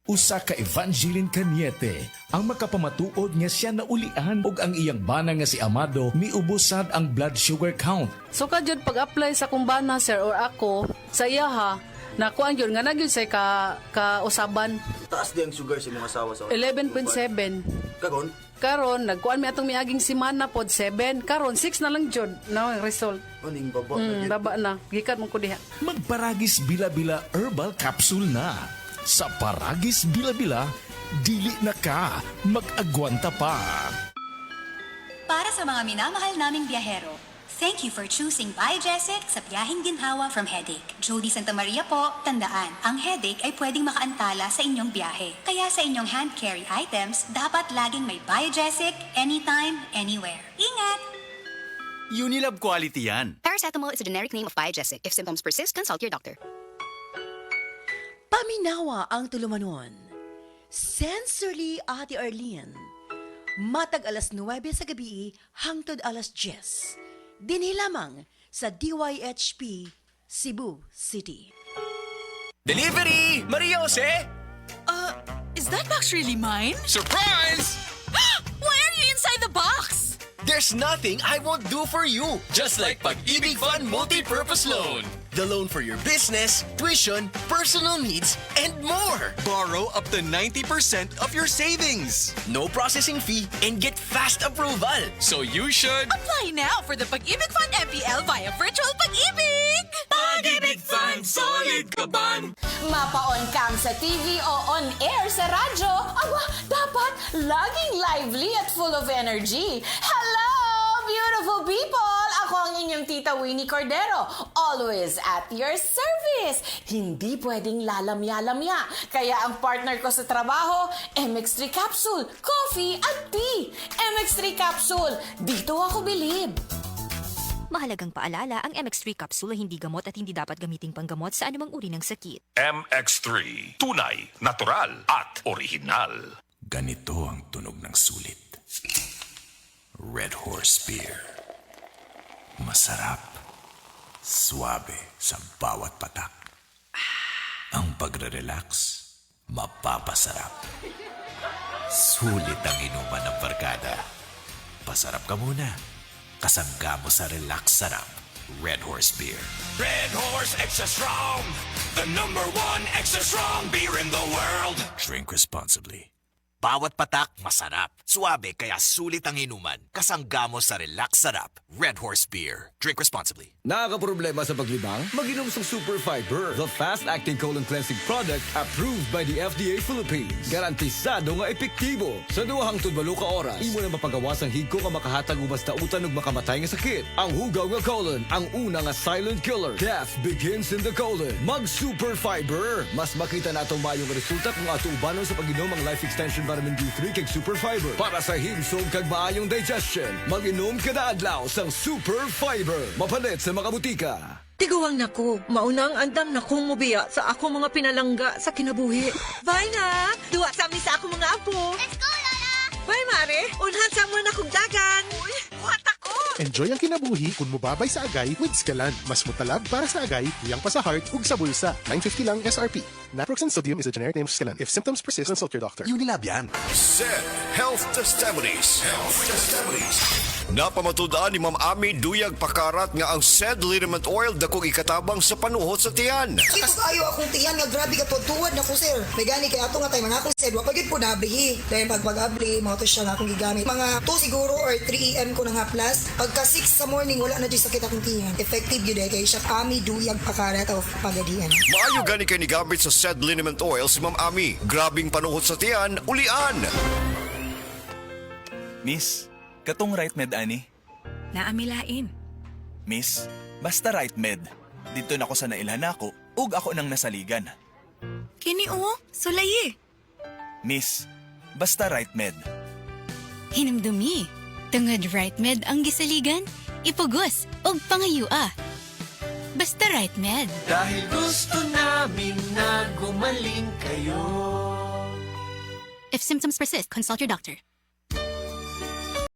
Usa ka Evangeline Cañete ang makapamatuod nga siya naulian og ang iyang bana nga si Amado miubusad ang blood sugar count. So kadyod pag-apply sa kumbana sir or ako sa iya ha, nakuan yun nga nagyun say ka usaban Taas di ang sugar sa mga asawa sa 11.7. Kagon? Karon nagkuan mi atong miaging semana pod 7. Karon 6 na lang jud na ang result. Aning baba na gyud. Baba na. Gikat mo ko diha. Magparagis bila-bila herbal capsule na. Sa Paragis Bila-Bila, dili na ka mag-agwanta pa. Para sa mga minamahal naming biyahero, thank you for choosing Biogesic sa biyaheng ginhawa from headache. Jody Santa Maria po, tandaan, ang headache ay pwedeng makaantala sa inyong biyahe. Kaya sa inyong hand carry items, dapat laging may Biogesic anytime, anywhere. Ingat! Unilab quality yan. Paracetamol is a generic name of Biogesic. If symptoms persist, consult your doctor. Paminawa ang tulumanon. Sensorily Ate Arlene. Matag alas 9 sa gabi hangtod alas 10. Dinhi lamang sa DYHP Cebu City. Delivery! Maria Jose! Is that box really mine? Surprise! Why are you inside the box? There's nothing I won't do for you. Just like Pag-ibig Fund Multi-Purpose Loan. The loan for your business, tuition, personal needs, and more. Borrow up to 90% of your savings. No processing fee and get fast approval. So you should... Apply now for the Pag-ibig Fund MPL via Virtual Pag-ibig! Pag-ibig Fund, solid ka ban. Mapa-on cam sa TV o on air sa radyo, aba, dapat laging lively at full of energy. Hello, beautiful people! Ako ang inyong tita Winnie Cordero, always at your service. Hindi pwedeng lalamya-lamya. Kaya ang partner ko sa trabaho, MX3 Capsule, coffee at tea. MX3 Capsule, dito ako bilib. Mahalagang paalala, ang MX3 capsule ay hindi gamot at hindi dapat gamiting panggamot sa anumang uri ng sakit. MX3, tunay, natural at original. Ganito ang tunog ng sulit. Red Horse Beer. Masarap. Suabe sa bawat patak. Ang pagre-relax, mapapasarap. Sulit ang inuman ng barkada. Pasarap ka muna. Kasangga mo sa relax sarap. Red Horse Beer. Red Horse Extra Strong, the #1 extra strong beer in the world. Drink responsibly. Bawat patak, masarap. Suabe, kaya sulit ang inuman. Kasangga mo sa relax sarap. Red Horse Beer. Drink responsibly. Nakakaproblema sa paglibang? Mag-inom sa Super Fiber, the fast-acting colon cleansing product approved by the FDA Philippines. Garantisado nga epektibo. Sa 2 hangtod 8 ka oras, imo na mapagawas ang higko nga makahatag ubas tautan ug makamatay nga sakit. Ang hugaw nga colon, ang una nga silent killer. Death begins in the colon. Mag-Super Fiber. Mas makita na atong mayong resulta kung ato ubanon sa pag-inom ang Life Extension Vitamin D3 kag Super Fiber. Para sa himsog kag maayong digestion, mag-inom kada adlaw sang Super Fiber. Mapalit sa mga butika. Tiguang nako, maunang andam na kong mubiya sa ako mga pinalangga sa kinabuhi. Bye na! Duwa sa amin sa ako mga apo. Let's go, Lola! Bye, Mare! Unhan sa mo na kong dagan. Uy, buhat ako! Enjoy ang kinabuhi kung mubabay sa agay with Scalan. Mas mutalab para sa agay, tuyang pa sa heart ug sa bulsa. 950 lang SRP. Naproxen sodium is a generic name of Scalan. If symptoms persist, consult your doctor. Unilab yan. SED Health Testimonies. Health Testimonies. Napamatudaan ni Ma'am Ami Duyag Pakarat nga ang SED liniment oil dakong ikatabang sa panuhot sa tiyan. Kitas ayo akong tiyan nga grabe ka tuwad na ko sir. May gani kay ato nga tay mga akong SED wa pagid po nabrihi. Dahil pag-abli mga to siya nga akong gigamit. Mga 2 siguro or 3 AM ko na nga plus. Pagka 6 sa morning wala na di sakit akong tiyan. Effective yun kay siya Ami Duyag Pakarat of Pagadian. Maayo gani kay ni gamit sa SED liniment oil si Ma'am Ami. Grabing panuhot sa tiyan, ulian. Miss, katong right med ani? Naamilain. Miss, basta right med. Dito na ko sa nailhan ako, ug ako nang nasaligan. Kini o, sulayi. Miss, basta right med. Hinumdumi. Tungod right med ang gisaligan, ipugos og pangayua. Basta right med. Dahil gusto namin na gumaling kayo. If symptoms persist, consult your doctor.